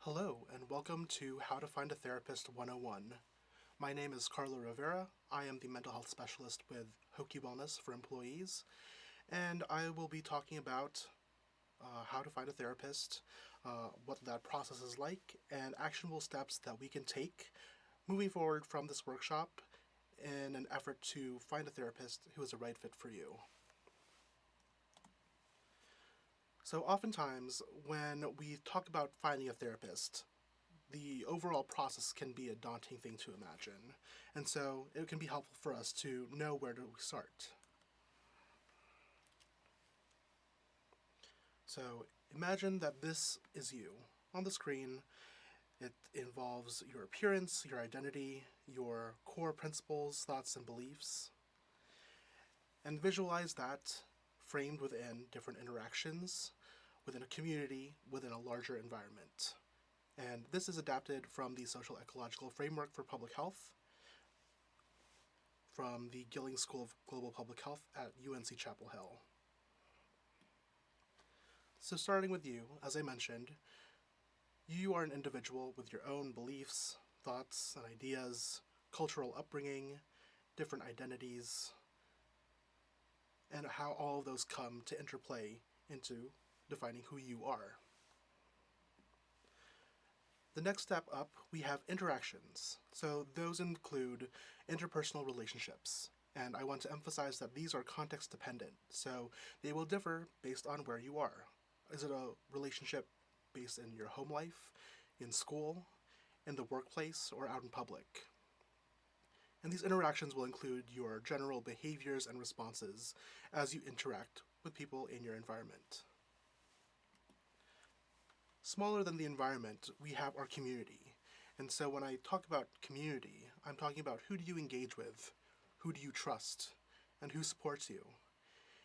Hello, and welcome to How to Find a Therapist 101. My name is Carlo Rivera. I am the mental health specialist with Hoki Wellness for employees, and I will be talking about how to find a therapist, what that process is like, and actionable steps that we can take moving forward from this workshop in an effort to find a therapist who is a right fit for you. So oftentimes, when we talk about finding a therapist, the overall process can be a daunting thing to imagine. And so it can be helpful for us to know where to start. So imagine that this is you. On the screen, it involves your appearance, your identity, your core principles, thoughts, and beliefs. And visualize that framed within different interactions, within a community, within a larger environment. And this is adapted from the Social Ecological Framework for Public Health from the Gilling School of Global Public Health at UNC Chapel Hill. So starting with you, as I mentioned, you are an individual with your own beliefs, thoughts, and ideas, cultural upbringing, different identities, and how all of those come to interplay into defining who you are. The next step up, we have interactions. So those include interpersonal relationships. And I want to emphasize that these are context dependent, so they will differ based on where you are. Is it a relationship based in your home life, in school, in the workplace, or out in public? And these interactions will include your general behaviors and responses as you interact with people in your environment. Smaller than the environment, we have our community. And so when I talk about community, I'm talking about who do you engage with, who do you trust, and who supports you.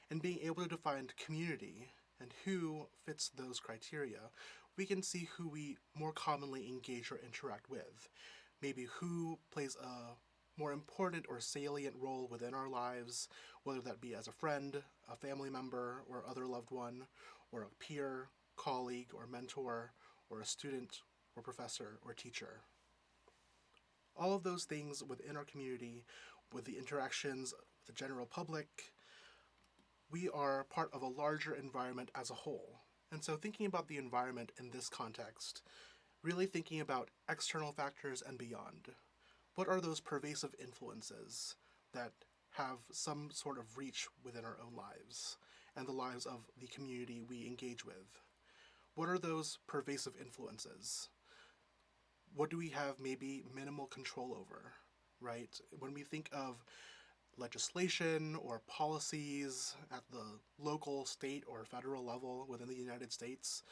And being able to define community and who fits those criteria, we can see who we more commonly engage or interact with. Maybe who plays a more important or salient role within our lives, whether that be as a friend, a family member, or other loved one, or a peer, colleague, or mentor, or a student, or professor, or teacher. All of those things within our community, with the interactions with the general public, we are part of a larger environment as a whole. And so thinking about the environment in this context, really thinking about external factors and beyond. What are those pervasive influences that have some sort of reach within our own lives and the lives of the community we engage with? What are those pervasive influences? What do we have maybe minimal control over, right? When we think of legislation or policies at the local, state, or federal level within the United States,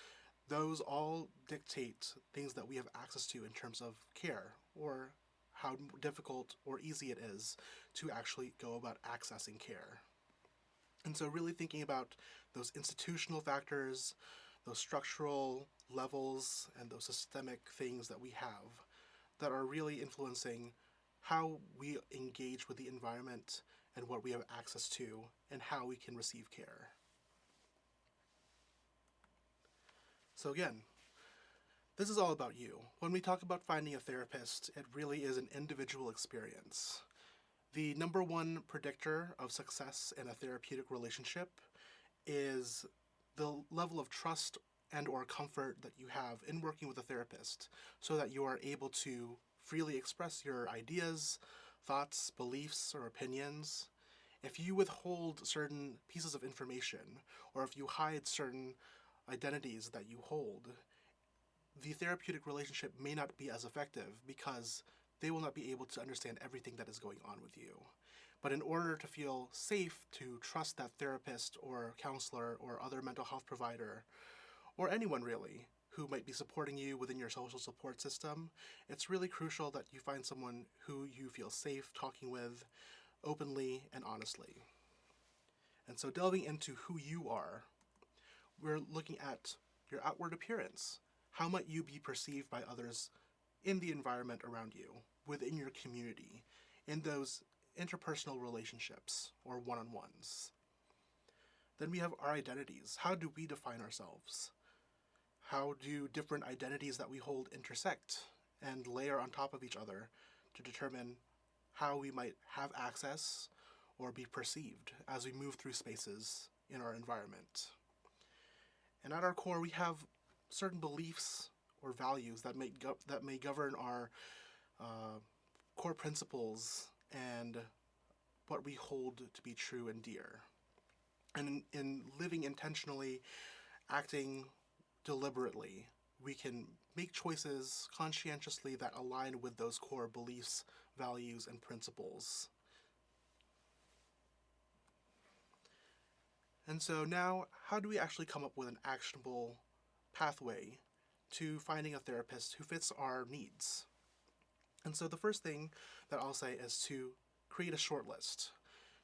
those all dictate things that we have access to in terms of care, or how difficult or easy it is to actually go about accessing care. And so really thinking about those institutional factors, those structural levels, and those systemic things that we have that are really influencing how we engage with the environment and what we have access to and how we can receive care. So again, this is all about you. When we talk about finding a therapist, it really is an individual experience. The number one predictor of success in a therapeutic relationship is the level of trust and or comfort that you have in working with a therapist so that you are able to freely express your ideas, thoughts, beliefs, or opinions. If you withhold certain pieces of information or if you hide certain identities that you hold, the therapeutic relationship may not be as effective because they will not be able to understand everything that is going on with you. But in order to feel safe to trust that therapist or counselor or other mental health provider, or anyone really, who might be supporting you within your social support system, it's really crucial that you find someone who you feel safe talking with openly and honestly. And so delving into who you are, we're looking at your outward appearance. How might you be perceived by others in the environment around you, within your community, in those interpersonal relationships or one-on-ones? Then we have our identities. How do we define ourselves? How do different identities that we hold intersect and layer on top of each other to determine how we might have access or be perceived as we move through spaces in our environment? And at our core, we have certain beliefs or values that may govern our core principles and what we hold to be true and dear. And in living intentionally, acting deliberately, we can make choices conscientiously that align with those core beliefs, values, and principles. And so now, how do we actually come up with an actionable pathway to finding a therapist who fits our needs? And so the first thing that I'll say is to create a short list.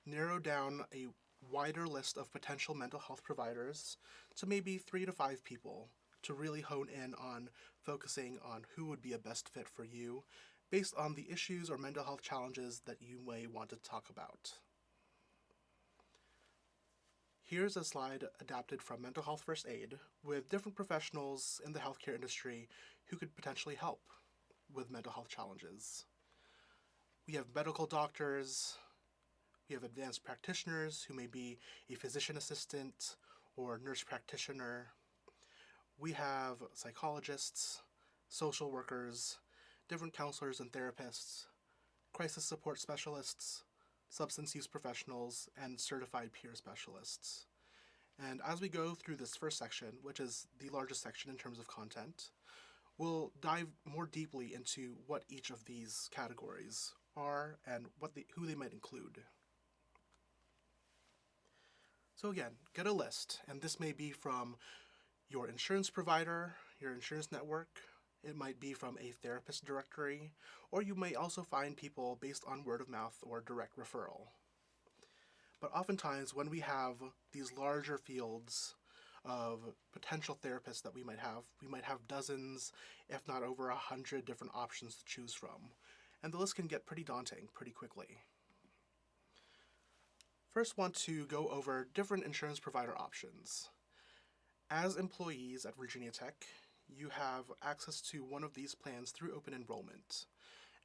Narrow down a wider list of potential mental health providers to maybe 3 to 5 people to really hone in on focusing on who would be a best fit for you based on the issues or mental health challenges that you may want to talk about. Here's a slide adapted from Mental Health First Aid with different professionals in the healthcare industry who could potentially help with mental health challenges. We have medical doctors, we have advanced practitioners who may be a physician assistant or nurse practitioner. We have psychologists, social workers, different counselors and therapists, crisis support specialists, substance use professionals, and certified peer specialists. And as we go through this first section, which is the largest section in terms of content, we'll dive more deeply into what each of these categories are and who they might include. So again, get a list, and this may be from your insurance provider, your insurance network. It might be from a therapist directory, or you may also find people based on word of mouth or direct referral. But oftentimes when we have these larger fields of potential therapists that we might have dozens, if not over 100 different options to choose from. And the list can get pretty daunting pretty quickly. First, want to go over different insurance provider options. As employees at Virginia Tech, you have access to one of these plans through open enrollment.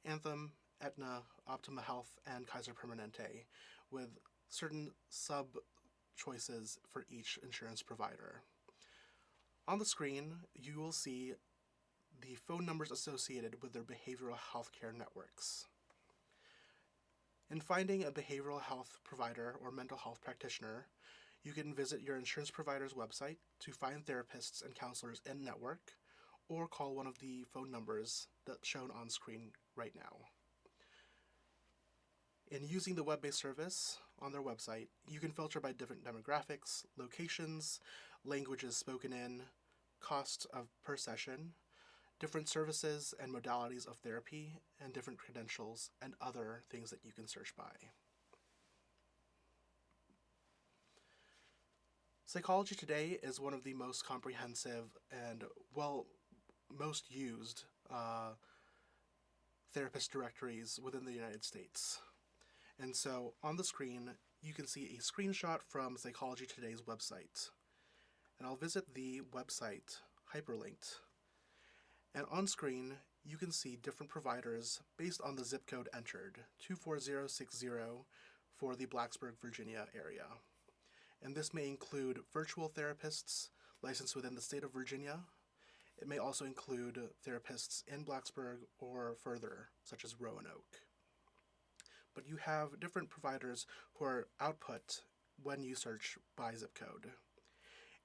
Anthem, Aetna, Optima Health, and Kaiser Permanente, with certain sub-choices for each insurance provider. On the screen, you will see the phone numbers associated with their behavioral health care networks. In finding a behavioral health provider or mental health practitioner, you can visit your insurance provider's website to find therapists and counselors in network, or call one of the phone numbers that's shown on screen right now. In using the web-based service on their website, you can filter by different demographics, locations, languages spoken in, cost per session, different services and modalities of therapy, and different credentials and other things that you can search by. Psychology Today is one of the most comprehensive and, most used therapist directories within the United States. And so on the screen, you can see a screenshot from Psychology Today's website. And I'll visit the website hyperlinked. And on screen, you can see different providers based on the zip code entered, 24060 for the Blacksburg, Virginia area. And this may include virtual therapists licensed within the state of Virginia. It may also include therapists in Blacksburg or further, such as Roanoke. But you have different providers who are output when you search by zip code.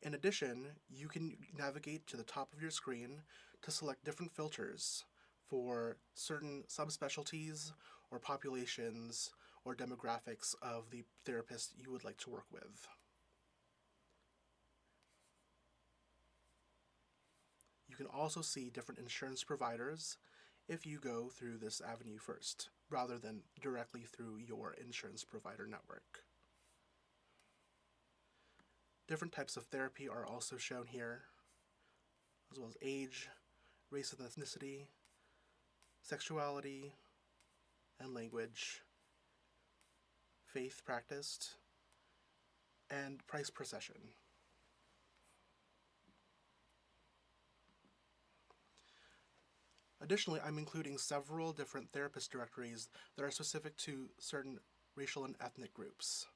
In addition, you can navigate to the top of your screen to select different filters for certain subspecialties or populations or demographics of the therapist you would like to work with. You can also see different insurance providers if you go through this avenue first, rather than directly through your insurance provider network. Different types of therapy are also shown here, as well as age, race and ethnicity, sexuality, and language, faith practiced, and price per session. Additionally, I'm including several different therapist directories that are specific to certain racial and ethnic groups.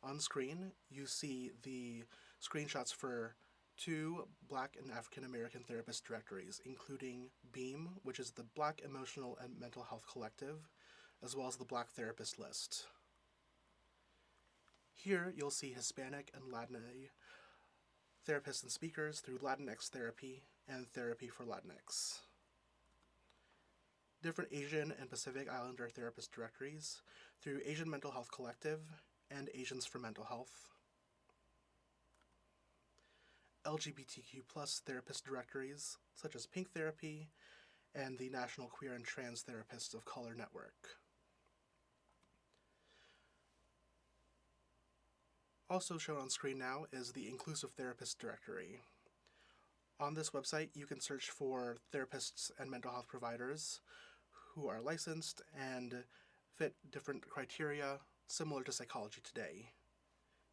On screen, you see the screenshots for two Black and African American therapist directories, including BEAM, which is the Black Emotional and Mental Health Collective, as well as the Black Therapist List. Here, you'll see Hispanic and Latina therapists and speakers through Latinx Therapy and Therapy for Latinx. Different Asian and Pacific Islander therapist directories through Asian Mental Health Collective and Asians for Mental Health. LGBTQ+ therapist directories such as Pink Therapy and the National Queer and Trans Therapists of Color Network. Also shown on screen now is the Inclusive Therapist directory. On this website, you can search for therapists and mental health providers who are licensed and fit different criteria similar to Psychology Today.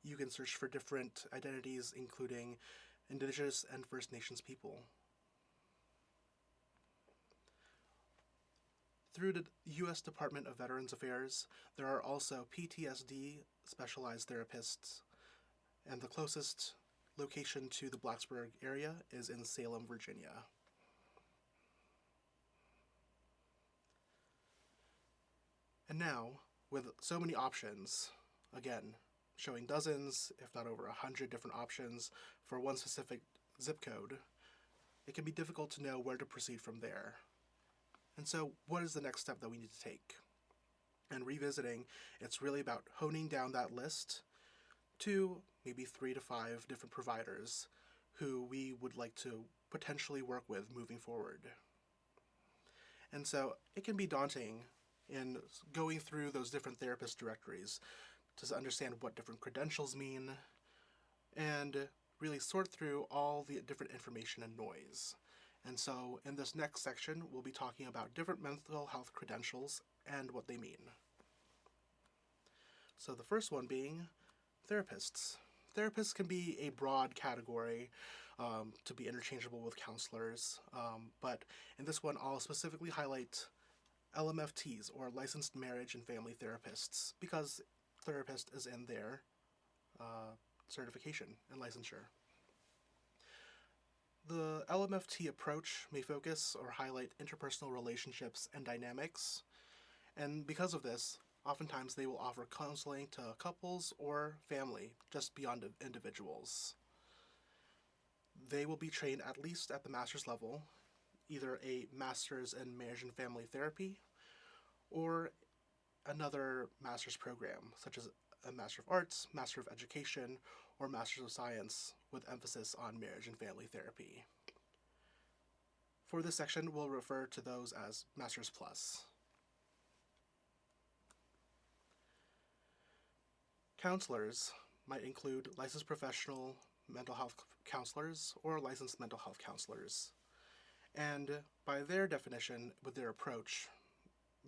You can search for different identities, including Indigenous and First Nations people. Through the U.S. Department of Veterans Affairs, there are also PTSD specialized therapists, and the closest location to the Blacksburg area is in Salem, Virginia. And now, with so many options, again, showing dozens, if not over 100 different options for one specific zip code, it can be difficult to know where to proceed from there. And so, what is the next step that we need to take? And revisiting, it's really about honing down that list to maybe 3 to 5 different providers who we would like to potentially work with moving forward. And so, it can be daunting in going through those different therapist directories to understand what different credentials mean and really sort through all the different information and noise. And so in this next section, we'll be talking about different mental health credentials and what they mean. So the first one being therapists. Therapists can be a broad category to be interchangeable with counselors, but in this one I'll specifically highlight LMFTs, or Licensed Marriage and Family Therapists, because therapist is in their certification and licensure. The LMFT approach may focus or highlight interpersonal relationships and dynamics, and because of this, oftentimes they will offer counseling to couples or family, just beyond individuals. They will be trained at least at the master's level, either a master's in marriage and family therapy or another master's program, such as a Master of Arts, Master of Education, or Master of Science with emphasis on marriage and family therapy. For this section, we'll refer to those as Masters Plus. Counselors might include licensed professional mental health counselors or licensed mental health counselors. And by their definition, with their approach,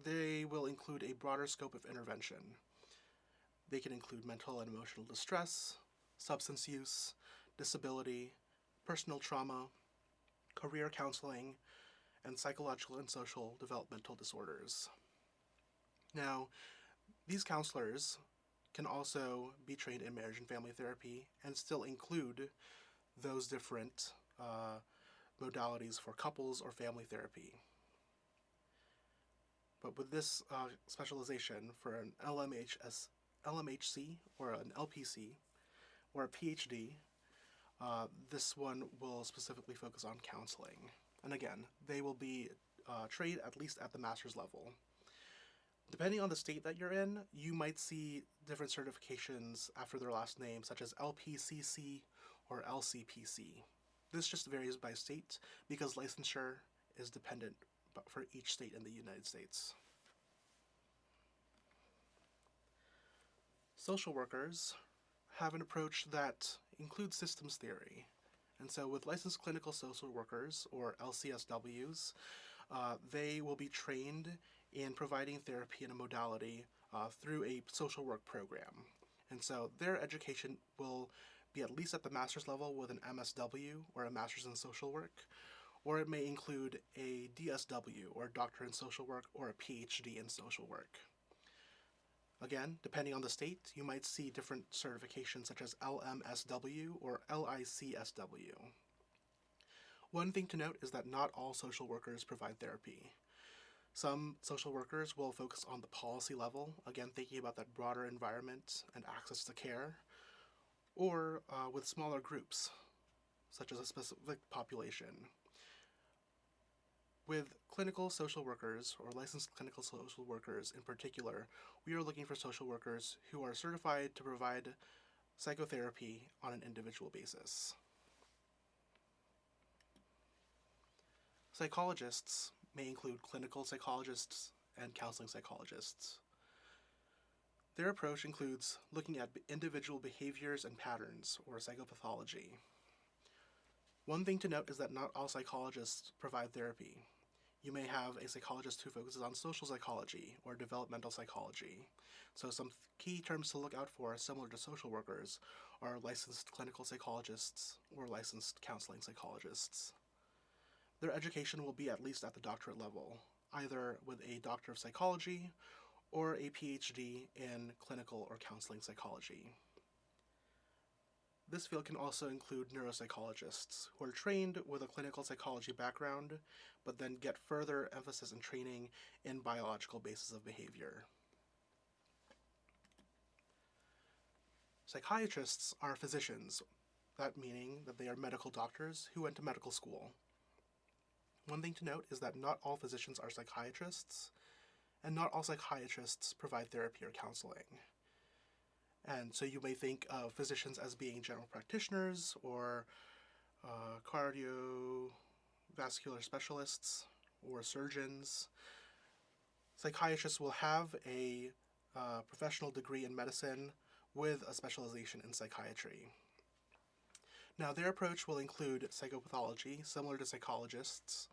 they will include a broader scope of intervention. They can include mental and emotional distress, substance use, disability, personal trauma, career counseling, and psychological and social developmental disorders. Now, these counselors can also be trained in marriage and family therapy and still include those different modalities for couples or family therapy. But with this specialization for an LMHC or an LPC or a PhD, this one will specifically focus on counseling. And again, they will be trained at least at the master's level. Depending on the state that you're in, you might see different certifications after their last name, such as LPCC or LCPC. This just varies by state because licensure is dependent for each state in the United States. Social workers have an approach that includes systems theory. And so with licensed clinical social workers, or LCSWs, they will be trained in providing therapy in a modality through a social work program. And so their education will be at least at the master's level with an MSW, or a master's in social work, or it may include a DSW, or Doctor in Social Work, or a PhD in Social Work. Again, depending on the state, you might see different certifications such as LMSW or LICSW. One thing to note is that not all social workers provide therapy. Some social workers will focus on the policy level, again thinking about that broader environment and access to care, or with smaller groups, such as a specific population. With clinical social workers, or licensed clinical social workers in particular, we are looking for social workers who are certified to provide psychotherapy on an individual basis. Psychologists may include clinical psychologists and counseling psychologists. Their approach includes looking at individual behaviors and patterns, or psychopathology. One thing to note is that not all psychologists provide therapy. You may have a psychologist who focuses on social psychology or developmental psychology. So some key terms to look out for, similar to social workers, are licensed clinical psychologists or licensed counseling psychologists. Their education will be at least at the doctorate level, either with a Doctor of Psychology or a PhD in clinical or counseling psychology. This field can also include neuropsychologists, who are trained with a clinical psychology background, but then get further emphasis and training in biological basis of behavior. Psychiatrists are physicians, that meaning that they are medical doctors who went to medical school. One thing to note is that not all physicians are psychiatrists, and not all psychiatrists provide therapy or counseling. And so you may think of physicians as being general practitioners or cardiovascular specialists or surgeons. Psychiatrists will have a professional degree in medicine with a specialization in psychiatry. Now, their approach will include psychopathology, similar to psychologists,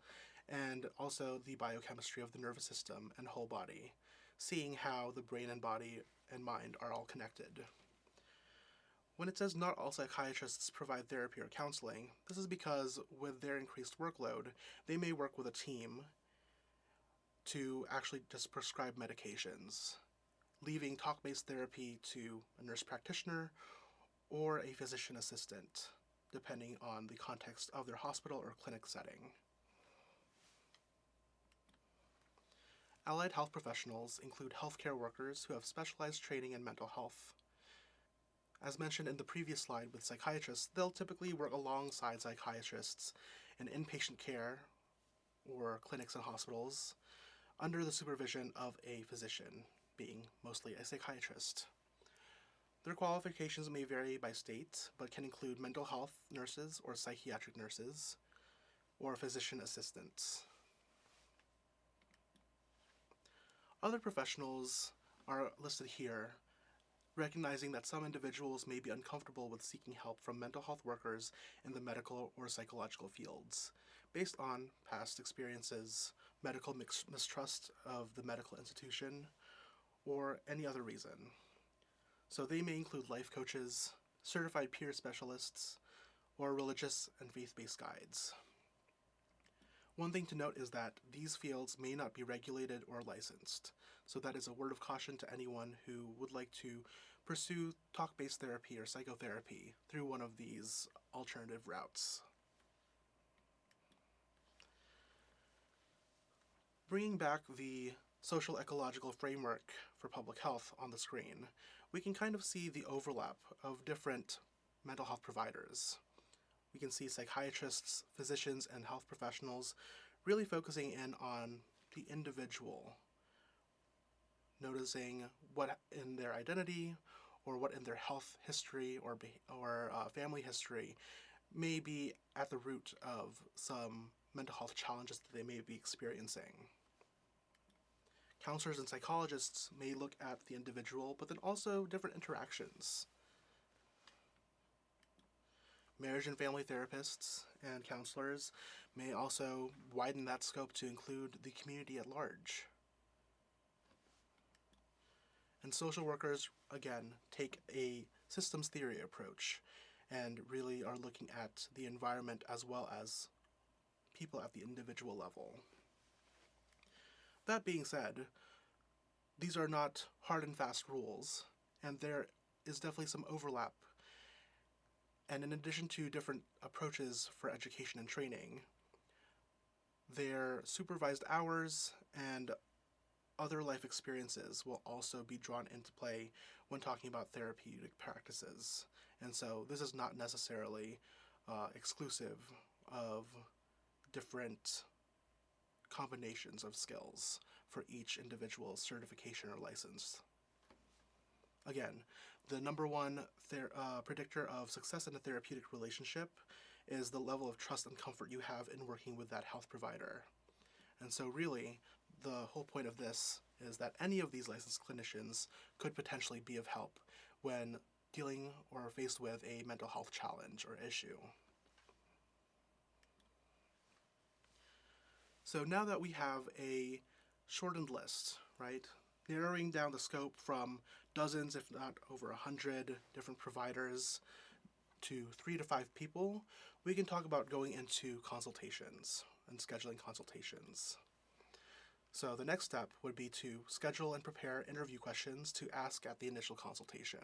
and also the biochemistry of the nervous system and whole body, seeing how the brain and body and mind are all connected. When it says not all psychiatrists provide therapy or counseling, this is because with their increased workload, they may work with a team to actually just prescribe medications, leaving talk-based therapy to a nurse practitioner or a physician assistant, depending on the context of their hospital or clinic setting. Allied health professionals include healthcare workers who have specialized training in mental health. As mentioned in the previous slide with psychiatrists, they'll typically work alongside psychiatrists in inpatient care or clinics and hospitals under the supervision of a physician, being mostly a psychiatrist. Their qualifications may vary by state, but can include mental health nurses or psychiatric nurses or physician assistants. Other professionals are listed here, recognizing that some individuals may be uncomfortable with seeking help from mental health workers in the medical or psychological fields, based on past experiences, medical mistrust of the medical institution, or any other reason. So they may include life coaches, certified peer specialists, or religious and faith-based guides. One thing to note is that these fields may not be regulated or licensed, so that is a word of caution to anyone who would like to pursue talk-based therapy or psychotherapy through one of these alternative routes. Bringing back the social ecological framework for public health on the screen, we can kind of see the overlap of different mental health providers. We can see psychiatrists, physicians, and health professionals really focusing in on the individual, noticing what in their identity or what in their health history or family history may be at the root of some mental health challenges that they may be experiencing. Counselors and psychologists may look at the individual, but then also different interactions. Marriage and family therapists and counselors may also widen that scope to include the community at large. And social workers, again, take a systems theory approach and really are looking at the environment as well as people at the individual level. That being said, these are not hard and fast rules, and there is definitely some overlap. And in addition to different approaches for education and training, their supervised hours and other life experiences will also be drawn into play when talking about therapeutic practices. And so this is not necessarily exclusive of different combinations of skills for each individual certification or license. Again, the number one predictor of success in a therapeutic relationship is the level of trust and comfort you have in working with that health provider. And so really, the whole point of this is that any of these licensed clinicians could potentially be of help when dealing or faced with a mental health challenge or issue. So now that we have a shortened list, right, narrowing down the scope from dozens, if not over 100 different providers to 3 to 5 people, we can talk about going into consultations and scheduling consultations. So the next step would be to schedule and prepare interview questions to ask at the initial consultation.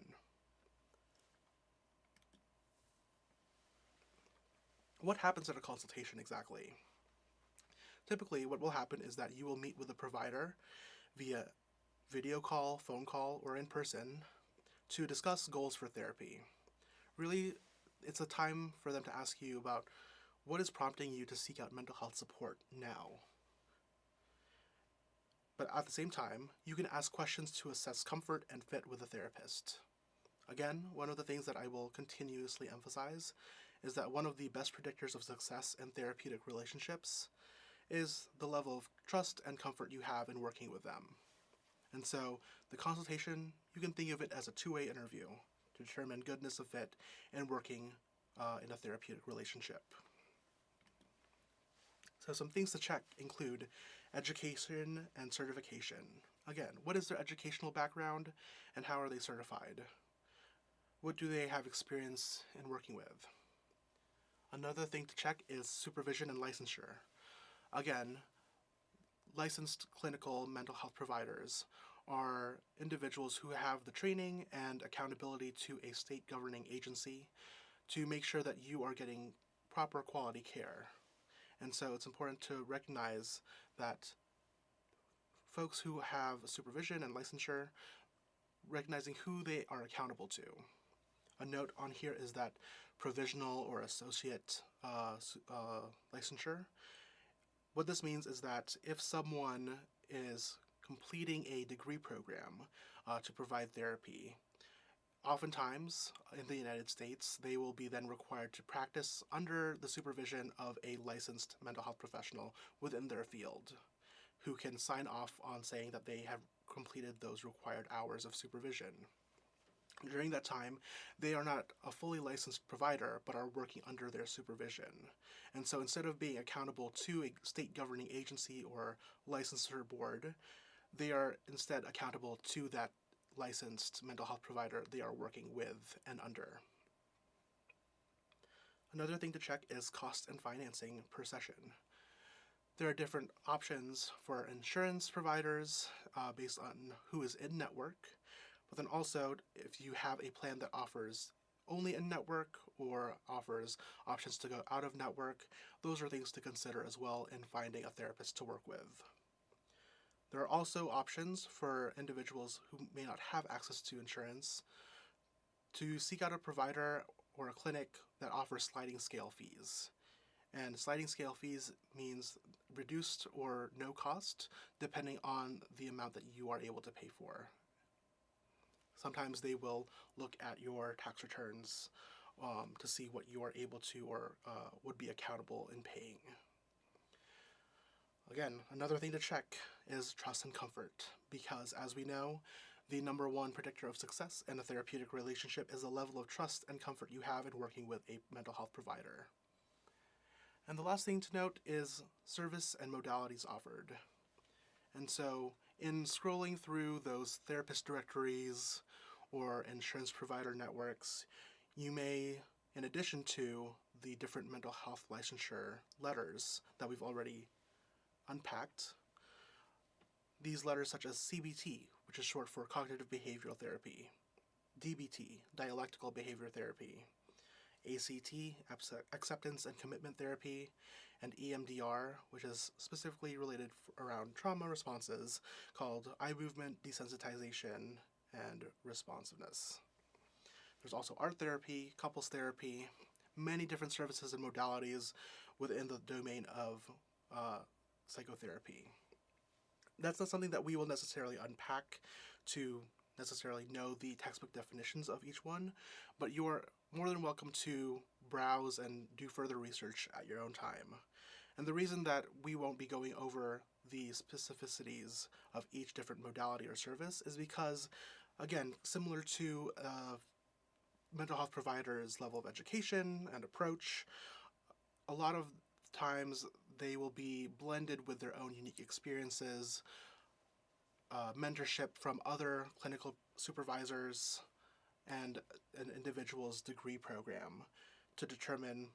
What happens at a consultation exactly? Typically, what will happen is that you will meet with the provider via video call, phone call, or in person to discuss goals for therapy. Really, it's a time for them to ask you about what is prompting you to seek out mental health support now. But at the same time, you can ask questions to assess comfort and fit with the therapist. Again, one of the things that I will continuously emphasize is that one of the best predictors of success in therapeutic relationships is the level of trust and comfort you have in working with them. And so the consultation, you can think of it as a two-way interview to determine goodness of fit and working in a therapeutic relationship. So some things to check include education and certification. Again, what is their educational background and how are they certified? What do they have experience in working with? Another thing to check is supervision and licensure. Again, licensed clinical mental health providers are individuals who have the training and accountability to a state governing agency to make sure that you are getting proper quality care. And so it's important to recognize that folks who have supervision and licensure, recognizing who they are accountable to. A note on here is that provisional or associate licensure. What this means is that if someone is completing a degree program to provide therapy, oftentimes in the United States, they will be then required to practice under the supervision of a licensed mental health professional within their field who can sign off on saying that they have completed those required hours of supervision. During that time, they are not a fully licensed provider, but are working under their supervision. And so instead of being accountable to a state governing agency or licensure board, they are instead accountable to that licensed mental health provider they are working with and under. Another thing to check is cost and financing per session. There are different options for insurance providers based on who is in network, but then also if you have a plan that offers only in network or offers options to go out of network, those are things to consider as well in finding a therapist to work with. There are also options for individuals who may not have access to insurance to seek out a provider or a clinic that offers sliding scale fees. And sliding scale fees means reduced or no cost depending on the amount that you are able to pay for. Sometimes they will look at your tax returns to see what you are able to or would be accountable in paying. Again, another thing to check is trust and comfort, because as we know, the number one predictor of success in a therapeutic relationship is the level of trust and comfort you have in working with a mental health provider. And the last thing to note is service and modalities offered. And so in scrolling through those therapist directories or insurance provider networks, you may, in addition to the different mental health licensure letters that we've already unpacked. These letters such as CBT, which is short for cognitive behavioral therapy, DBT, dialectical behavior therapy, ACT, acceptance and commitment therapy, and EMDR, which is specifically related around trauma responses, called eye movement desensitization and responsiveness. There's also art therapy, couples therapy, many different services and modalities within the domain of psychotherapy. That's not something that we will necessarily unpack to necessarily know the textbook definitions of each one, but you are more than welcome to browse and do further research at your own time. And the reason that we won't be going over the specificities of each different modality or service is because, again, similar to mental health providers' level of education and approach, a lot of times they will be blended with their own unique experiences, mentorship from other clinical supervisors, and an individual's degree program to determine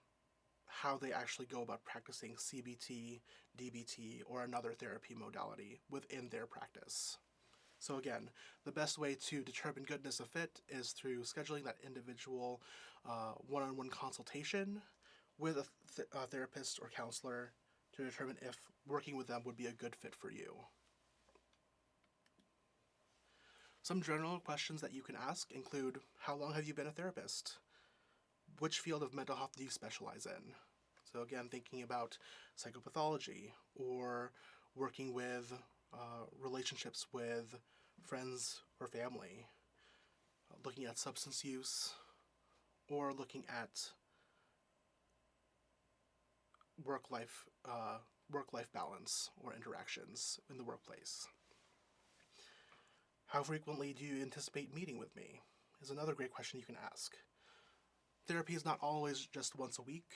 how they actually go about practicing CBT, DBT, or another therapy modality within their practice. So again, the best way to determine goodness of fit is through scheduling that individual one-on-one consultation with a therapist or counselor to determine if working with them would be a good fit for you. Some general questions that you can ask include, how long have you been a therapist? Which field of mental health do you specialize in? So again, thinking about psychopathology or working with relationships with friends or family, looking at substance use, or looking at work-life balance or interactions in the workplace. How frequently do you anticipate meeting with me? Is another great question you can ask. Therapy is not always just once a week.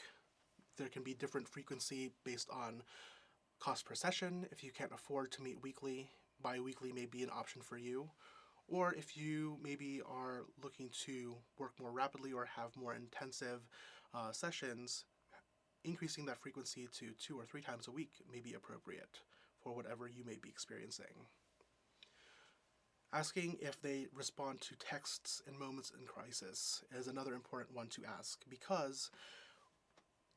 There can be different frequency based on cost per session. If you can't afford to meet weekly, bi-weekly may be an option for you. Or if you maybe are looking to work more rapidly or have more intensive sessions, increasing that frequency to 2 or 3 times a week may be appropriate for whatever you may be experiencing. Asking if they respond to texts in moments in crisis is another important one to ask, because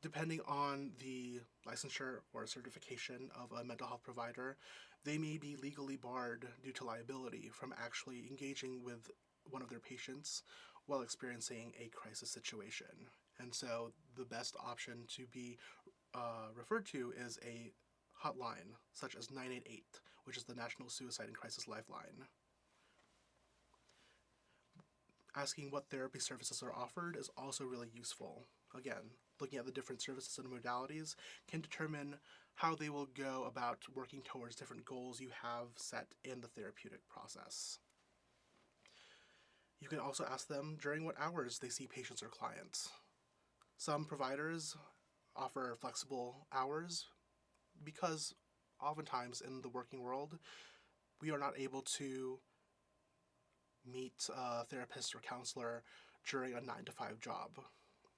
depending on the licensure or certification of a mental health provider, they may be legally barred due to liability from actually engaging with one of their patients while experiencing a crisis situation. And so the best option to be referred to is a hotline such as 988, which is the National Suicide and Crisis Lifeline. Asking what therapy services are offered is also really useful. Again, looking at the different services and modalities can determine how they will go about working towards different goals you have set in the therapeutic process. You can also ask them during what hours they see patients or clients. Some providers offer flexible hours because oftentimes in the working world, we are not able to meet a therapist or counselor during a 9-to-5 job.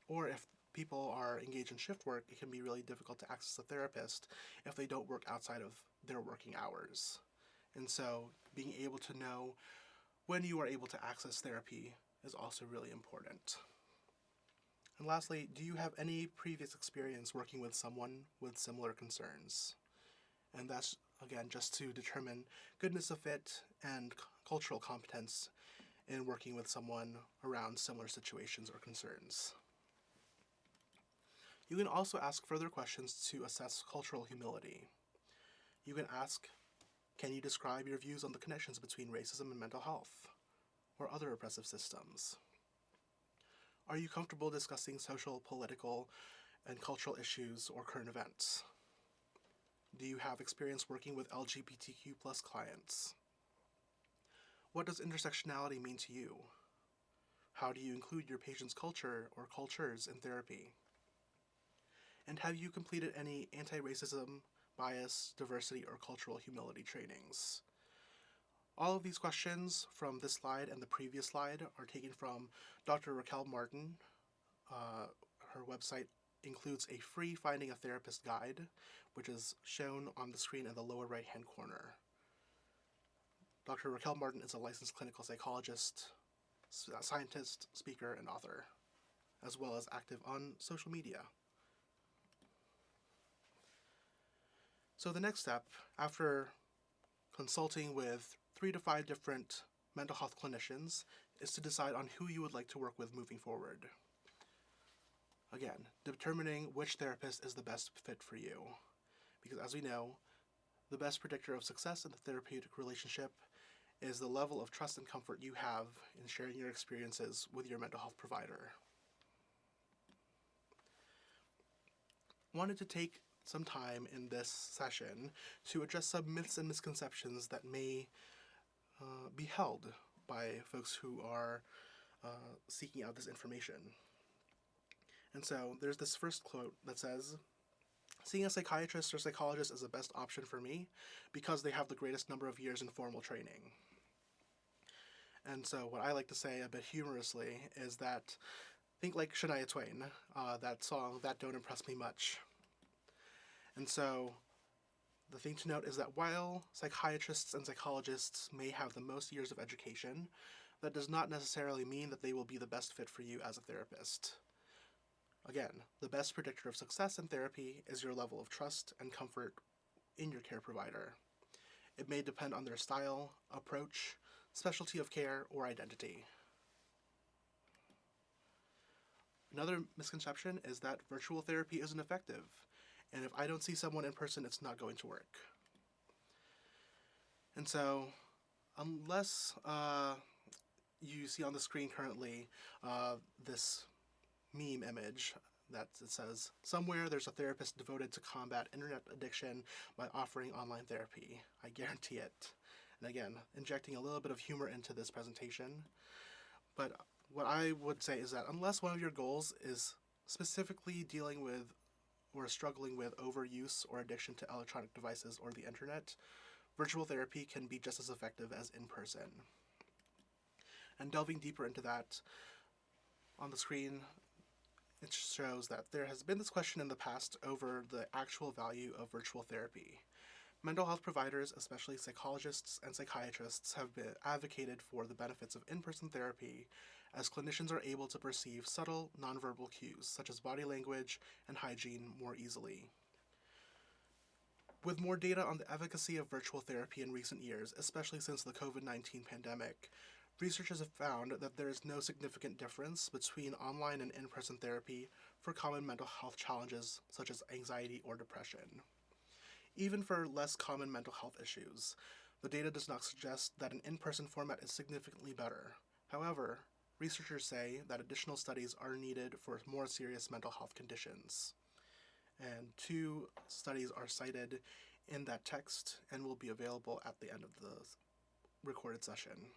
Or if people are engaged in shift work, it can be really difficult to access a therapist if they don't work outside of their working hours. And so being able to know when you are able to access therapy is also really important. And lastly, do you have any previous experience working with someone with similar concerns? And that's, again, just to determine goodness of fit and cultural competence in working with someone around similar situations or concerns. You can also ask further questions to assess cultural humility. You can ask, can you describe your views on the connections between racism and mental health, or other oppressive systems? Are you comfortable discussing social, political, and cultural issues or current events? Do you have experience working with LGBTQ+ clients? What does intersectionality mean to you? How do you include your patient's culture or cultures in therapy? And have you completed any anti-racism, bias, diversity, or cultural humility trainings? All of these questions from this slide and the previous slide are taken from Dr. Raquel Martin. Her website includes a free Finding a Therapist guide, which is shown on the screen in the lower right-hand corner. Dr. Raquel Martin is a licensed clinical psychologist, scientist, speaker, and author, as well as active on social media. So the next step, after consulting with 3 to 5 different mental health clinicians, is to decide on who you would like to work with moving forward. Again, determining which therapist is the best fit for you. Because as we know, the best predictor of success in the therapeutic relationship is the level of trust and comfort you have in sharing your experiences with your mental health provider. Wanted to take some time in this session to address some myths and misconceptions that may be held by folks who are seeking out this information. And so there's this first quote that says, "Seeing a psychiatrist or psychologist is the best option for me because they have the greatest number of years in formal training." And so what I like to say a bit humorously is that, think like Shania Twain, that song, "That Don't Impress Me Much." And so the thing to note is that while psychiatrists and psychologists may have the most years of education, that does not necessarily mean that they will be the best fit for you as a therapist. Again, the best predictor of success in therapy is your level of trust and comfort in your care provider. It may depend on their style, approach, specialty of care, or identity. Another misconception is that virtual therapy isn't effective, and if I don't see someone in person, it's not going to work. And so, unless you see on the screen currently this meme image that it says, "Somewhere there's a therapist devoted to combat internet addiction by offering online therapy." I guarantee it. And again, injecting a little bit of humor into this presentation. But what I would say is that unless one of your goals is specifically dealing with or struggling with overuse or addiction to electronic devices or the internet, virtual therapy can be just as effective as in person. And delving deeper into that, on the screen, it shows that there has been this question in the past over the actual value of virtual therapy. Mental health providers, especially psychologists and psychiatrists, have been advocated for the benefits of in-person therapy as clinicians are able to perceive subtle nonverbal cues, such as body language and hygiene, more easily. With more data on the efficacy of virtual therapy in recent years, especially since the COVID-19 pandemic, researchers have found that there is no significant difference between online and in-person therapy for common mental health challenges such as anxiety or depression. Even for less common mental health issues, the data does not suggest that an in-person format is significantly better. However, researchers say that additional studies are needed for more serious mental health conditions. And 2 studies are cited in that text and will be available at the end of the recorded session.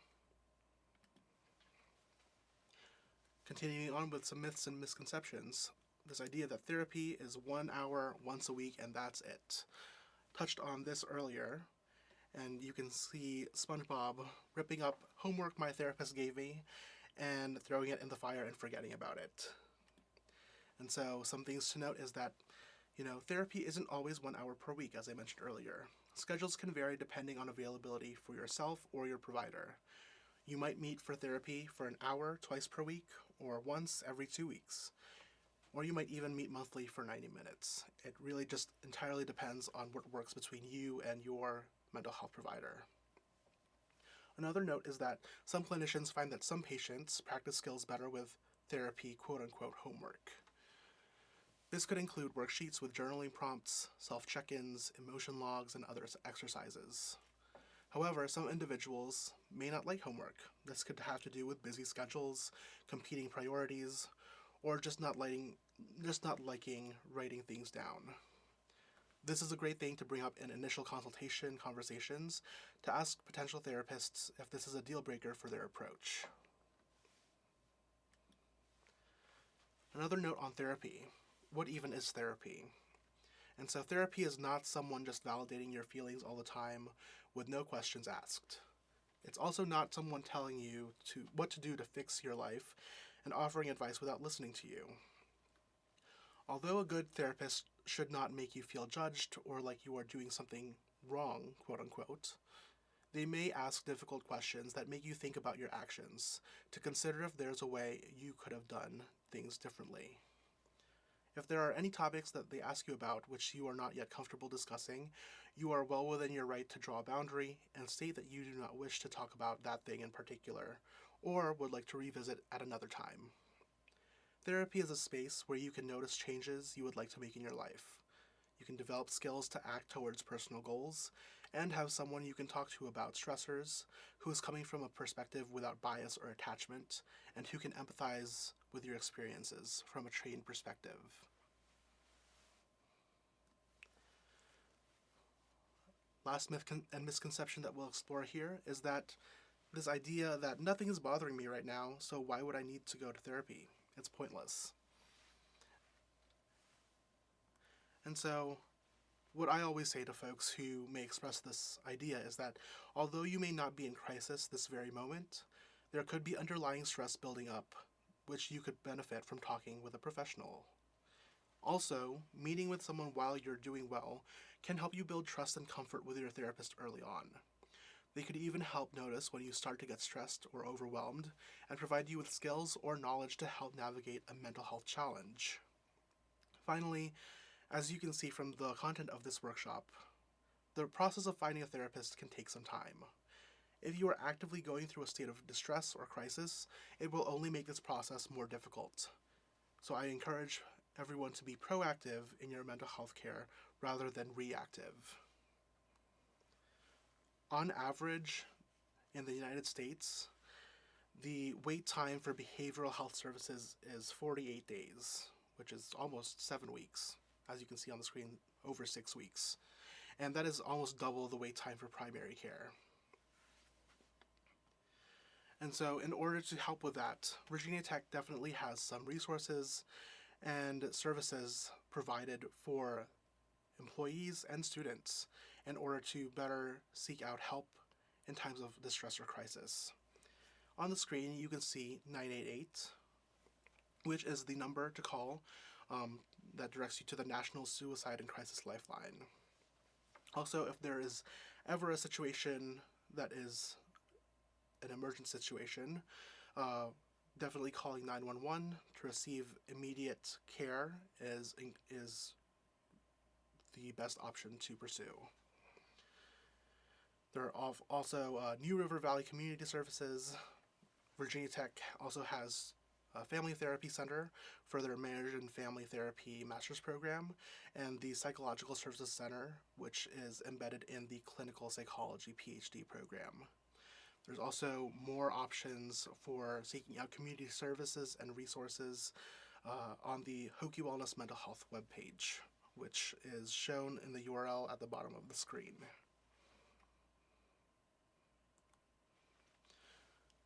Continuing on with some myths and misconceptions, this idea that therapy is 1 hour once a week and that's it. Touched on this earlier, and you can see SpongeBob ripping up homework my therapist gave me and throwing it in the fire and forgetting about it. And so some things to note is that, therapy isn't always 1 hour per week, as I mentioned earlier. Schedules can vary depending on availability for yourself or your provider. You might meet for therapy for an hour twice per week or once every 2 weeks. Or you might even meet monthly for 90 minutes. It really just entirely depends on what works between you and your mental health provider. Another note is that some clinicians find that some patients practice skills better with therapy quote-unquote homework. This could include worksheets with journaling prompts, self-check-ins, emotion logs, and other exercises. However, some individuals may not like homework. This could have to do with busy schedules, competing priorities, or just not liking writing things down. This is a great thing to bring up in initial consultation conversations to ask potential therapists if this is a deal breaker for their approach. Another note on therapy. What even is therapy? And so therapy is not someone just validating your feelings all the time with no questions asked. It's also not someone telling you what to do to fix your life and offering advice without listening to you. Although a good therapist should not make you feel judged or like you are doing something wrong, quote unquote, they may ask difficult questions that make you think about your actions, to consider if there's a way you could have done things differently. If there are any topics that they ask you about which you are not yet comfortable discussing, you are well within your right to draw a boundary and state that you do not wish to talk about that thing in particular, or would like to revisit at another time. Therapy is a space where you can notice changes you would like to make in your life. You can develop skills to act towards personal goals, and have someone you can talk to about stressors who is coming from a perspective without bias or attachment, and who can empathize with your experiences from a trained perspective. Last myth and misconception that we'll explore here is that this idea that nothing is bothering me right now, so why would I need to go to therapy? It's pointless. And so, what I always say to folks who may express this idea is that although you may not be in crisis this very moment, there could be underlying stress building up, which you could benefit from talking with a professional. Also, meeting with someone while you're doing well can help you build trust and comfort with your therapist early on. They could even help notice when you start to get stressed or overwhelmed and provide you with skills or knowledge to help navigate a mental health challenge. Finally, as you can see from the content of this workshop, the process of finding a therapist can take some time. If you are actively going through a state of distress or crisis, it will only make this process more difficult. So I encourage everyone to be proactive in your mental health care rather than reactive. On average, in the United States, the wait time for behavioral health services is 48 days, which is almost 7 weeks. As you can see on the screen, over 6 weeks. And that is almost double the wait time for primary care. And so in order to help with that, Virginia Tech definitely has some resources and services provided for employees and students in order to better seek out help in times of distress or crisis. On the screen, you can see 988, which is the number to call that directs you to the National Suicide and Crisis Lifeline. Also, if there is ever a situation that is an emergent situation, definitely calling 911 to receive immediate care is the best option to pursue. There are also New River Valley Community Services. Virginia Tech also has a Family Therapy Center for their Marriage and Family Therapy Master's Program, and the Psychological Services Center, which is embedded in the Clinical Psychology PhD program. There's also more options for seeking out community services and resources on the Hokie Wellness Mental Health webpage, which is shown in the URL at the bottom of the screen.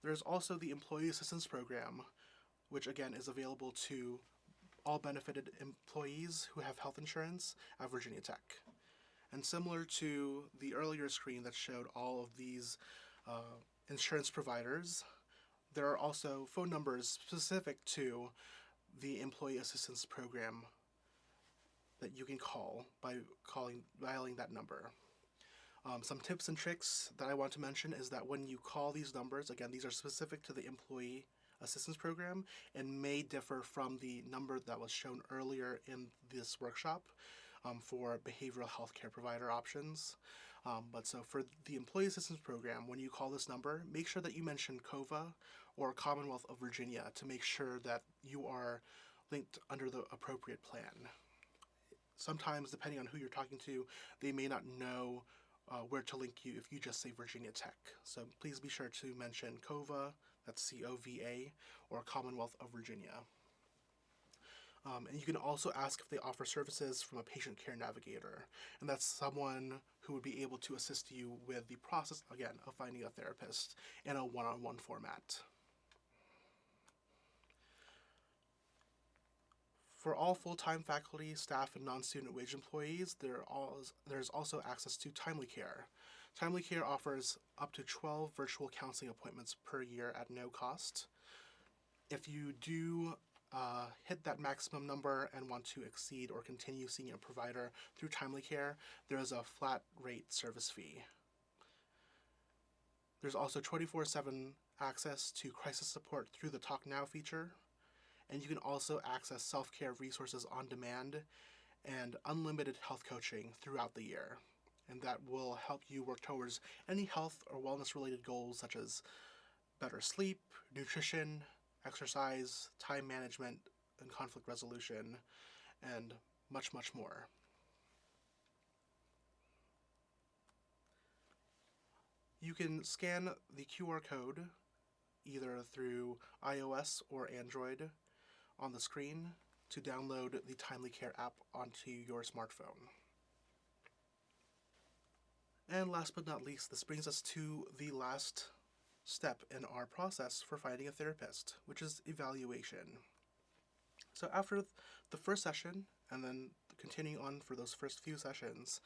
There's also the Employee Assistance Program, which again is available to all benefited employees who have health insurance at Virginia Tech. And similar to the earlier screen that showed all of these insurance providers, there are also phone numbers specific to the Employee Assistance Program that you can call by dialing that number. Some tips and tricks that I want to mention is that when you call these numbers, again, these are specific to the Employee Assistance Program and may differ from the number that was shown earlier in this workshop for behavioral health care provider options. But so for the Employee Assistance Program, when you call this number, make sure that you mention COVA or Commonwealth of Virginia to make sure that you are linked under the appropriate plan. Sometimes, depending on who you're talking to, they may not know where to link you if you just say Virginia Tech. So please be sure to mention COVA, that's C-O-V-A, or Commonwealth of Virginia. And you can also ask if they offer services from a patient care navigator, and that's someone who would be able to assist you with the process, again, of finding a therapist in a one-on-one format. For all full-time faculty, staff, and non-student wage employees, there's also access to Timely Care. Timely Care offers up to 12 virtual counseling appointments per year at no cost. If you do hit that maximum number and want to exceed or continue seeing a provider through timely care, there is a flat rate service fee. There's also 24/7 access to crisis support through the Talk Now feature, and you can also access self-care resources on demand and unlimited health coaching throughout the year. And that will help you work towards any health or wellness related goals such as better sleep, nutrition, exercise, time management, and conflict resolution, and much, much more. You can scan the QR code either through iOS or Android on the screen to download the Timely Care app onto your smartphone. And last but not least, this brings us to the last step in our process for finding a therapist, which is evaluation. So after the first session, and then continuing on for those first few sessions,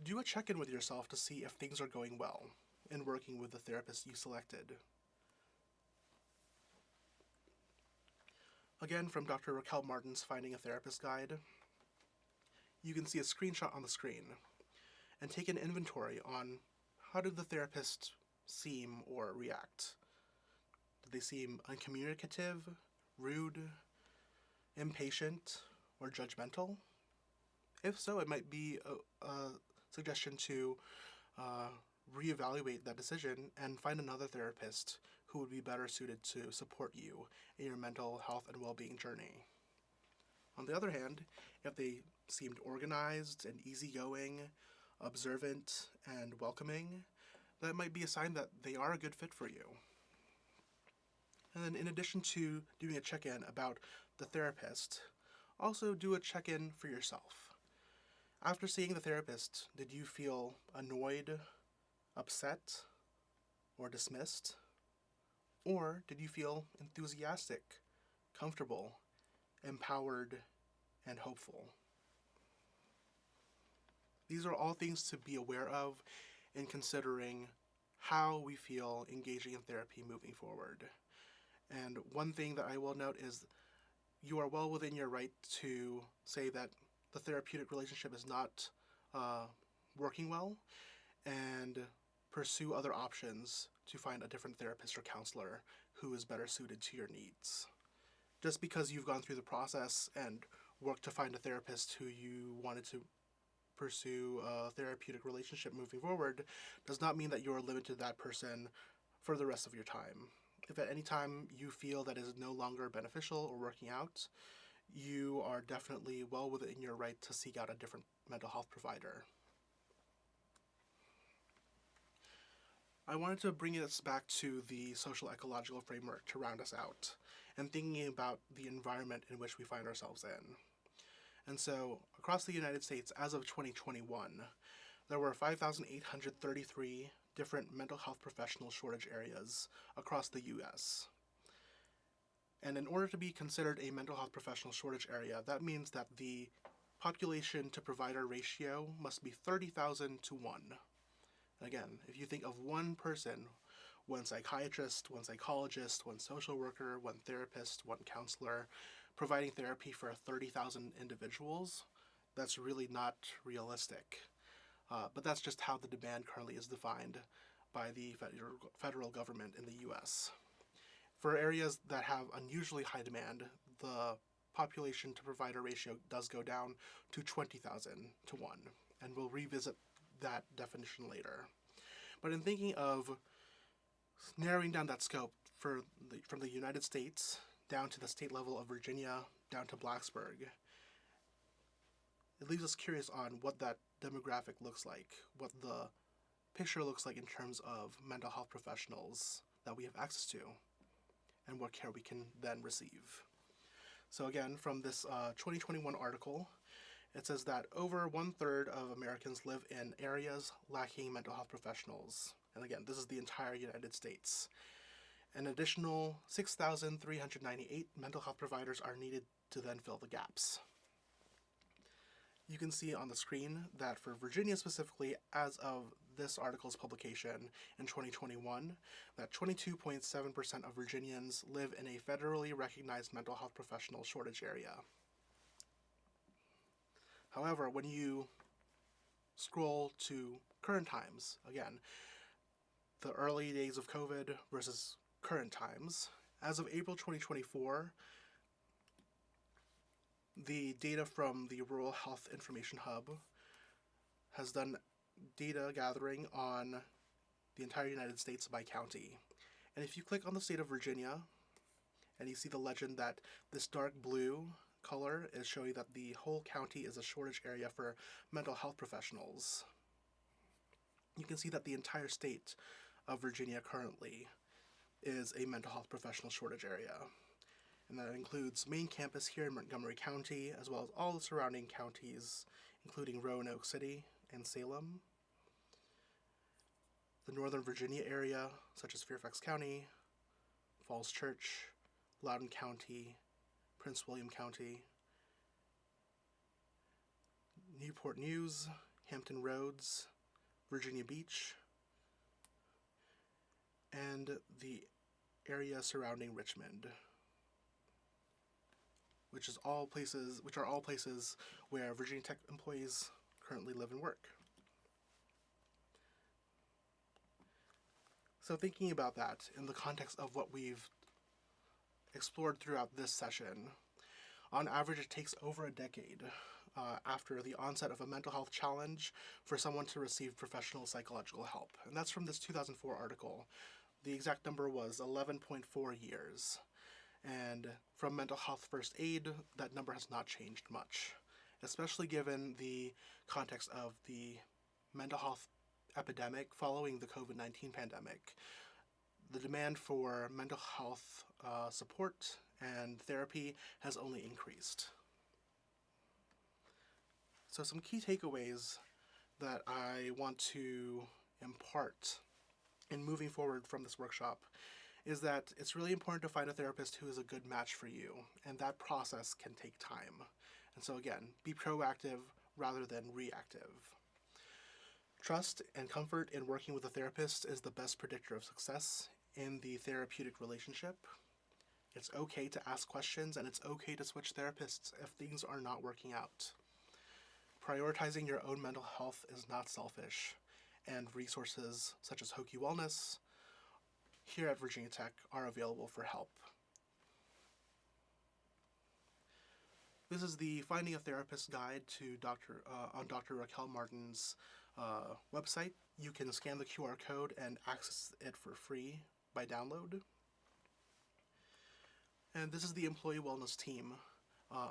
do a check-in with yourself to see if things are going well in working with the therapist you selected. Again, from Dr. Raquel Martin's Finding a Therapist Guide, you can see a screenshot on the screen and take an inventory on how did the therapist seem or react. Did they seem uncommunicative, rude, impatient, or judgmental? If so, it might be a suggestion to reevaluate that decision and find another therapist who would be better suited to support you in your mental health and well-being journey. On the other hand, if they seemed organized and easygoing, observant, and welcoming, that might be a sign that they are a good fit for you. And then in addition to doing a check-in about the therapist, also do a check-in for yourself. After seeing the therapist, did you feel annoyed, upset, or dismissed? Or did you feel enthusiastic, comfortable, empowered, and hopeful? These are all things to be aware of in considering how we feel engaging in therapy moving forward. And one thing that I will note is you are well within your right to say that the therapeutic relationship is not working well and pursue other options to find a different therapist or counselor who is better suited to your needs. Just because you've gone through the process and worked to find a therapist who you wanted to pursue a therapeutic relationship moving forward does not mean that you are limited to that person for the rest of your time. If at any time you feel that is no longer beneficial or working out, you are definitely well within your right to seek out a different mental health provider. I wanted to bring us back to the social ecological framework to round us out and thinking about the environment in which we find ourselves in. And so, across the United States, as of 2021, there were 5,833 different mental health professional shortage areas across the U.S. And in order to be considered a mental health professional shortage area, that means that the population to provider ratio must be 30,000 to 1. Again, if you think of one person, one psychiatrist, one psychologist, one social worker, one therapist, one counselor, providing therapy for 30,000 individuals, that's really not realistic. But that's just how the demand currently is defined by the federal government in the U.S. For areas that have unusually high demand, the population to provider ratio does go down to 20,000 to 1, and we'll revisit that definition later. But in thinking of narrowing down that scope from the United States down to the state level of Virginia, down to Blacksburg, it leaves us curious on what that demographic looks like, what the picture looks like in terms of mental health professionals that we have access to, and what care we can then receive. So again, from this 2021 article, it says that over 1/3 of Americans live in areas lacking mental health professionals. And again, this is the entire United States. An additional 6,398 mental health providers are needed to then fill the gaps. You can see on the screen that for Virginia specifically, as of this article's publication in 2021, that 22.7% of Virginians live in a federally recognized mental health professional shortage area. However, when you scroll to current times, again, the early days of COVID versus current times, as of April 2024, the data from the Rural Health Information Hub has done data gathering on the entire United States by county. And if you click on the state of Virginia, and you see the legend that this dark blue color is showing that the whole county is a shortage area for mental health professionals, you can see that the entire state of Virginia currently is a mental health professional shortage area. And that includes main campus here in Montgomery County, as well as all the surrounding counties, including Roanoke City and Salem. The Northern Virginia area, such as Fairfax County, Falls Church, Loudoun County, Prince William County, Newport News, Hampton Roads, Virginia Beach, and the area surrounding Richmond, which are all places where Virginia Tech employees currently live and work. So thinking about that in the context of what we've explored throughout this session, on average it takes over a decade after the onset of a mental health challenge for someone to receive professional psychological help. And that's from this 2004 article. The exact number was 11.4 years. And from mental health first aid, that number has not changed much, especially given the context of the mental health epidemic following the COVID-19 pandemic. The demand for mental health support and therapy has only increased. So some key takeaways that I want to impart in moving forward from this workshop is that it's really important to find a therapist who is a good match for you, and that process can take time. And so again, be proactive rather than reactive. Trust and comfort in working with a therapist is the best predictor of success in the therapeutic relationship. It's okay to ask questions, and it's okay to switch therapists if things are not working out. Prioritizing your own mental health is not selfish, and resources such as Hokie Wellness here at Virginia Tech are available for help. This is the Finding a Therapist guide to on Dr. Raquel Martin's website. You can scan the QR code and access it for free by download. And this is the Employee Wellness team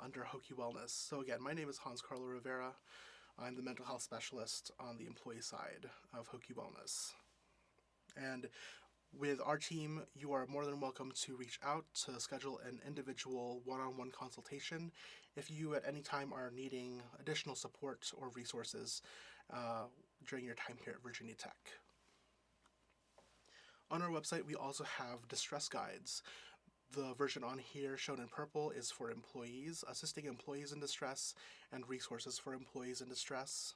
under Hokie Wellness. So again, my name is Hans Carlo Rivera. I'm the mental health specialist on the employee side of Hokie Wellness. And with our team, you are more than welcome to reach out to schedule an individual one-on-one consultation if you at any time are needing additional support or resources during your time here at Virginia Tech. On our website, we also have distress guides. The version on here, shown in purple, is for employees, assisting employees in distress, and resources for employees in distress.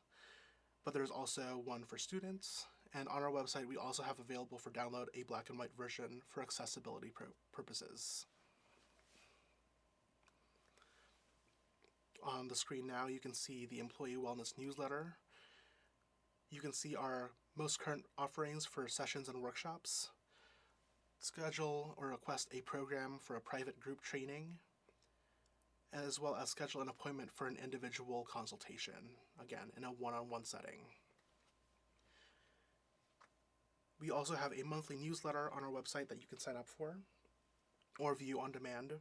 But there's also one for students. And on our website, we also have available for download a black and white version for accessibility purposes. On the screen now, you can see the Employee Wellness newsletter. You can see our most current offerings for sessions and workshops. Schedule or request a program for a private group training, as well as schedule an appointment for an individual consultation, again, in a one-on-one setting. We also have a monthly newsletter on our website that you can sign up for or view on demand.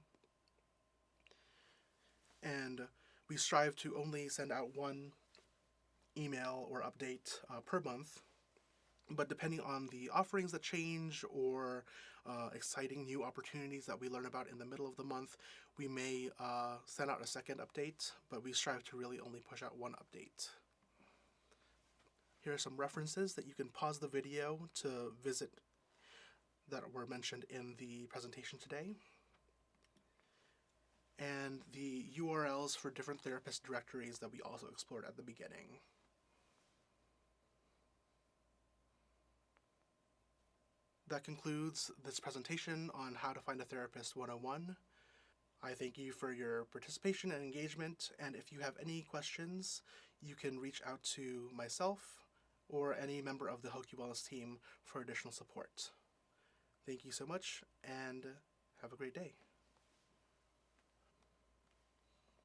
And we strive to only send out one email or update per month. But depending on the offerings that change or exciting new opportunities that we learn about in the middle of the month, we may send out a second update, but we strive to really only push out one update. Here are some references that you can pause the video to visit that were mentioned in the presentation today. and the URLs for different therapist directories that we also explored at the beginning. That concludes this presentation on How to Find a Therapist 101. I thank you for your participation and engagement, and if you have any questions, you can reach out to myself or any member of the Hoki Wellness team for additional support. Thank you so much, and have a great day.